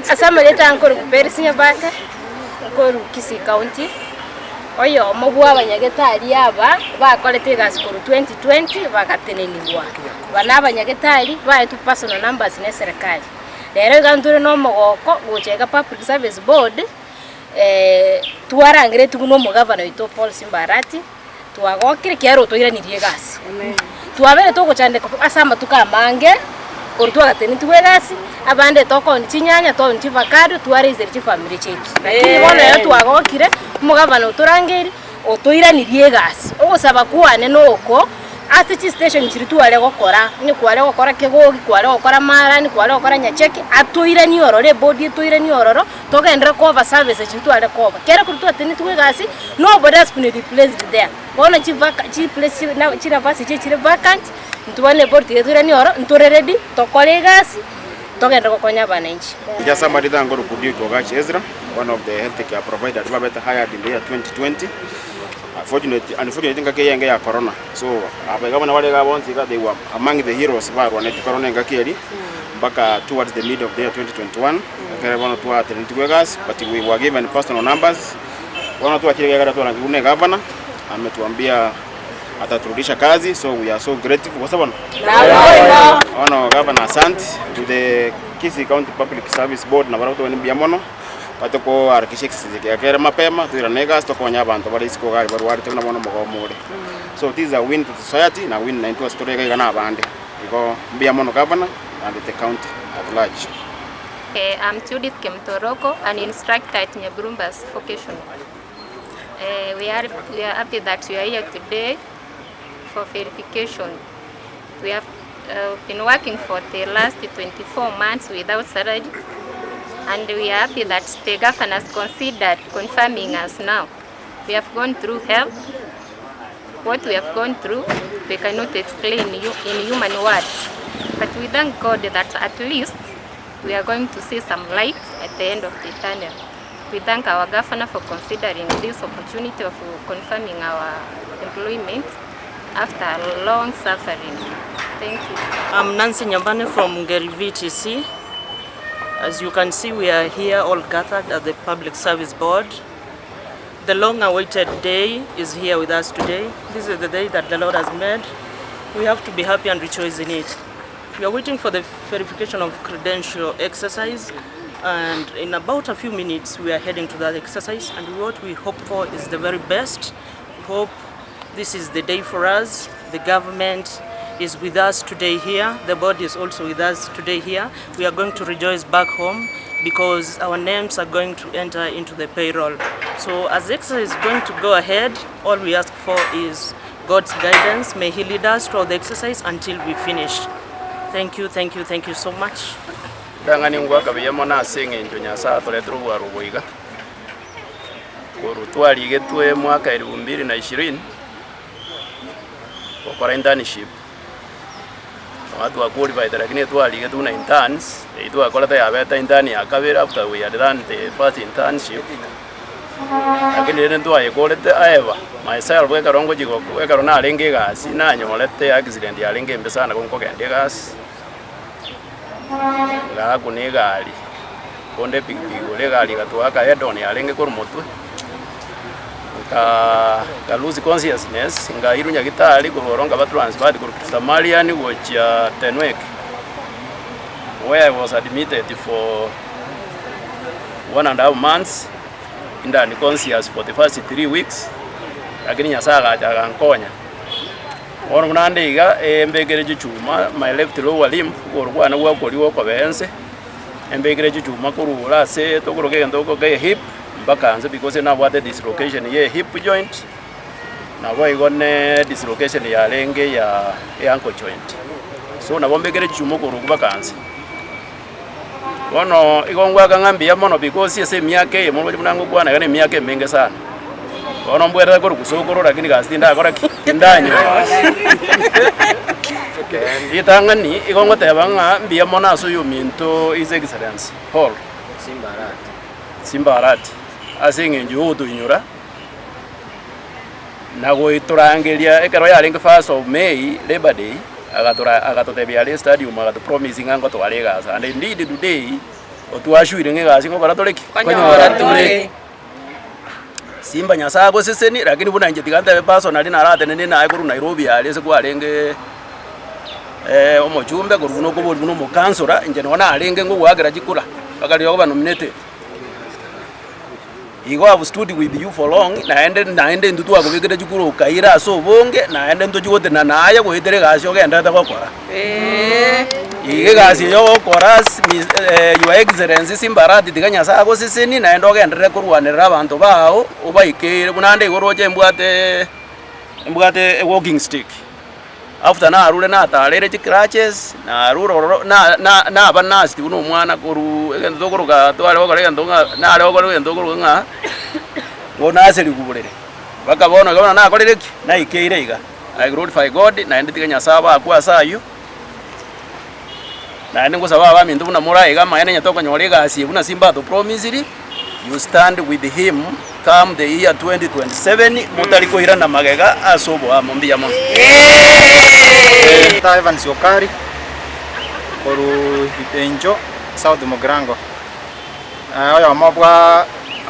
Asama leta nkoro kuperisinya bata koru Kisii County. Oyo mobwa abanyagetari aba bakolete gasikoro 2020 bagatenenirwa. Bana abanyagetari baetu personal numbers ne serikali. Lero gandure no mogoko gochega Public Service Board tuarangire tuguno mugavana wito Paul Simbarati tuagokire kiaro toiranirie gasi. Amen. Tuabere togochande asama tukamange korutwa gateni tuwegasi abande toko nchinyanya to nchivakado tuareze family chetu. Lakini bona yo tuagokire mugavana uturangeri otoiranirie gasi. Ogosaba kuane noko ati station chiri tuare gokora ni kware gokora kegogi kware gokora mara ni kware gokora nyacheki atoirani orore body toirani ororo togendera cover service chiri tuare cover kera kurutwa teni tuwegasi nobody has been replaced there. Bona chi place na chira vasi chiri vacant ntubane body toirani oro ntore ready tokore gasi togendera gokonya bananchi. Just somebody that ngoro kudio Togachi Ezra, one of the healthcare providers that hired in the year 2020. Unfortunately, ngake ya corona. So abagabana wale gabonzi they were among the heroes ba rwana corona ngakeri mpaka towards the mid of the year 2021. Ngakera tu atendikwegas, but we were given personal numbers. Wana tu akile gara tu ngune governor ametuambia ataturudisha kazi, so we are so grateful kwa sababu ono governor asante to the Kisii County Public Service Board na barauto ni biamono patoko arkisheks zikakera mapema tuiranegas tokonya abantu bari isiko gari barwari tuna mono mogomure. So this is a win to society na win na into story kana abande iko biamono governor and the county at large. I'm Judith Kemtoroko, an instructor at Nyaburumbas Vocational. We are happy that we are here today for verification. We have been working for the last 24 months without salary, and we are happy that the governor has considered confirming us now. We have gone through hell. What we have gone through, we cannot explain in human words. But we thank God that at least we are going to see some light at the end of the tunnel. We thank our governor for considering this opportunity of confirming our employment after long suffering. Thank you. I'm Nancy Nyambane from Ngeri VTC. As you can see, we are here all gathered at the Public Service Board. The long-awaited day is here with us today. This is the day that the Lord has made. We have to be happy and rejoice in it. We are waiting for the verification of credential exercise, and in about a few minutes we are heading to that exercise, and what we hope for is the very best. We hope this is the day for us. The government is with us today here. The board is also with us today here. We are going to rejoice back home because our names are going to enter into the payroll. So as the exercise is going to go ahead, all we ask for is God's guidance. May He lead us throughout the exercise until we finish. Thank you so much. Dangani ngwaka biyamona senge njonya saa toletru wa ruboiga. Korutwali getwe mwaka 2020 kwa internship. Watu wa qualified lakini twali getuna interns, itu akola ya beta intern ya kabera after we had done the first internship. Lakini ndio ayekolete aeva myself weka rongo jigo weka rona alenge gasi na nyolete accident ya alenge mbesana konko kende gas la kunigali konde pikipiki ole gali gatwaka hedon ya alenge kor motwe ka lose consciousness nga irunya gitali kuronga ba transferred ku Samarian which Tenwek, where I was admitted for 1.5 months in the unconscious for the first 3 weeks. Lakini nyasaga akankonya ono munande iga embegere chuma my left lower limb gorwana gwakoliwo kwa bense embegere chuma kurula se tokoroke ndoko ke hip mpaka anze because na what the dislocation ye hip joint na go igone dislocation ya lenge ya ankle joint, so na bombegere chuma kurukuba kanze ono igongwa kangambia mono because ese miake ye mono munango bwana kane miake menge sana ono mbwera ko kusokoro lakini gastinda akora kindanyo itangani igongo tebanga mbia mona so yuminto is excellence Paul Simbarat asinge njudo inyura nago iturangelia ekero ya link 1st of May Labor Day agatotebia le stadium agatopromising ango twalega and indeed today otwashuire ng'egasi ngokora toreki konyora tore Simba nyasaye goseseni lakini buna nje tigante personally naratene naye kuru Nairobi ali ase kwarenge omochumbe kuru no kubori no mukansora nje nona arenge ngo gwagera jikura bakali yo nominated. Igo have stood with you for long naende ndutu akubikira jikuru ukaira so bonge naende ntojugote na naye goitere gasi ogenda ta gokora ige gasi yo gokora your excellency Simbarati tiganya sa goseseni naende ogendere kurwanira abantu bao ubaikire bunande igoroje mbwate walking stick after na arure na tarere crutches na aruro na abanasti uno mwana koru egendo tokuruga twale gokora egendo na ale gokora egendo kuruga ngona aseri kuburere bakabona gabona na akorereki na ikeire iga I glorify God na ende tiganya saba kwa sayu na ende ngosaba abamindu buna mura iga maene nyatoko nyore gasi buna Simba to promise you stand with him come the year 2027 mutariko ira na magega asobo amombia mo Ivan Siokari koru Ipenjo South Mugrango oyo mobwa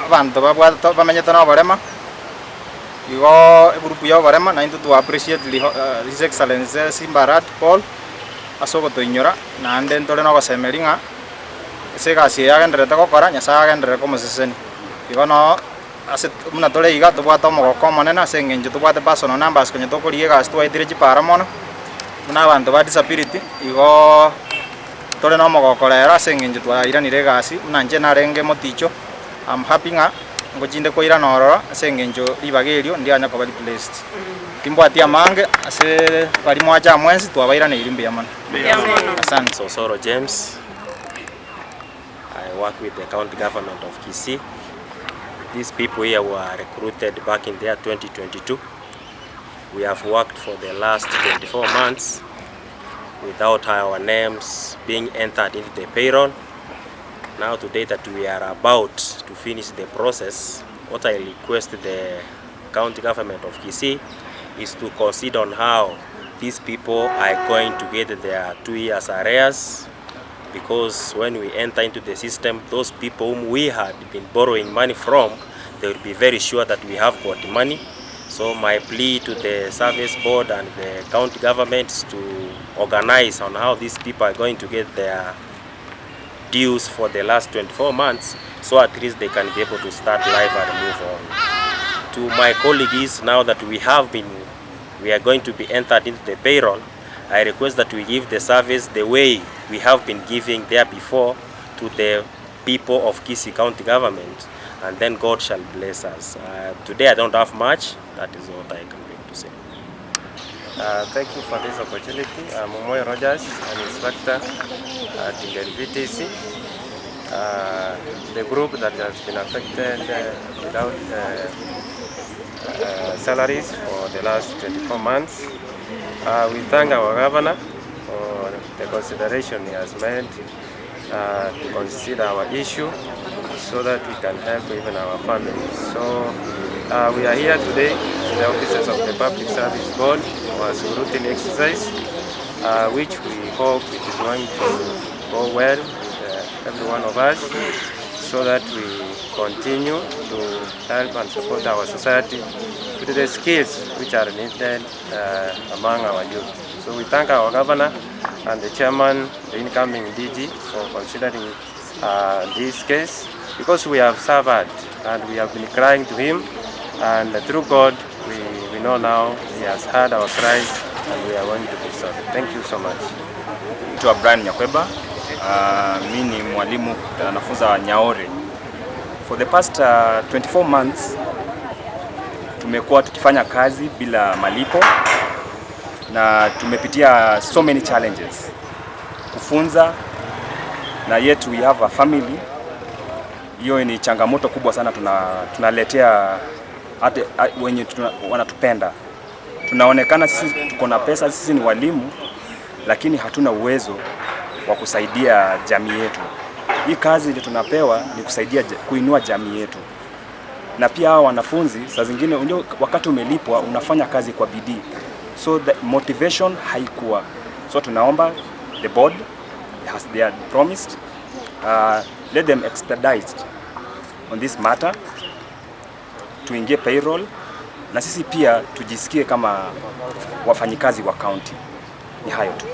abantu babwa bamenyete na barema igo group ya barema na into to appreciate his excellency Simbarati Paul asogo to inyora na ande ntole no gosemeringa segasi yagendere ta gokora nyasa yagendere ko museseni igo no ase muna tole iga to bwata mo gokomone na sengenje to bwata personal numbers konye to koriye gas to aitire chipara mono muna abantu ba disability igo tole no mo gokorera sengenje to airanire gasi muna nje narenge moticho I'm happy nga ngochinde ko ira norora sengenjo libagerio ndi anya ko bali blessed kimbwati amange ase bali mwacha mwenzi to abairane irimbe yamana asante. Sosoro James, I work with the county government of Kisii. These people here were recruited back in the year 2022. We have worked for the last 24 months without our names being entered into the payroll. Now today that we are about to finish the process, what I request the county government of Kisii is to consider on how these people are going to get their 2 years arrears, because when we enter into the system, those people whom we had been borrowing money from, they will be very sure that we have got money. So my plea to the service board and the county governments to organize on how these people are going to get their dues for the last 24 months, so at least they can be able to start life and move on. To my colleagues, now that we are going to be entered into the payroll, I request that we give the service the way we have been giving there before to the people of Kisii County Government, and then God shall bless us. Today I don't have much, that is what I can be able to say. Thank you for this opportunity. I'm Momoy Rogers, an inspector at VTC. The group that has been affected without salaries for the last 24 months. We thank our governor for the consideration he has made to consider our issue so that we can help even our families. So we are here today in the offices of the Public Service Board for a routine exercise, which we hope it is going to go well with every one of us, so that we continue to help and support our society with the skills which are needed among our youth. So we thank our governor and the chairman, the incoming DG, for considering this case, because we have suffered and we have been crying to him, and through God we know now he has heard our cries and we are going to be sorry. Thank you so much. Naitwa Brian Nyakweba. Mimi ni mwalimu nafunza Nyaore. For the past 24 months tumekuwa tukifanya kazi bila malipo na tumepitia so many challenges kufunza, na yet we have a family. Hiyo ni changamoto kubwa sana tunaletea hata wenye wanatupenda. Tunaonekana sisi tuko na pesa, sisi ni walimu, lakini hatuna uwezo wa kusaidia jamii yetu. Hii kazi ile tunapewa ni kusaidia kuinua jamii yetu. Na pia hao wanafunzi saa zingine unajua wakati umelipwa unafanya kazi kwa bidii. So the motivation haikuwa. So tunaomba the board, as they had promised, let them expedite on this matter, tuingie payroll na sisi pia tujisikie kama wafanyikazi wa county. Ni hayo tu.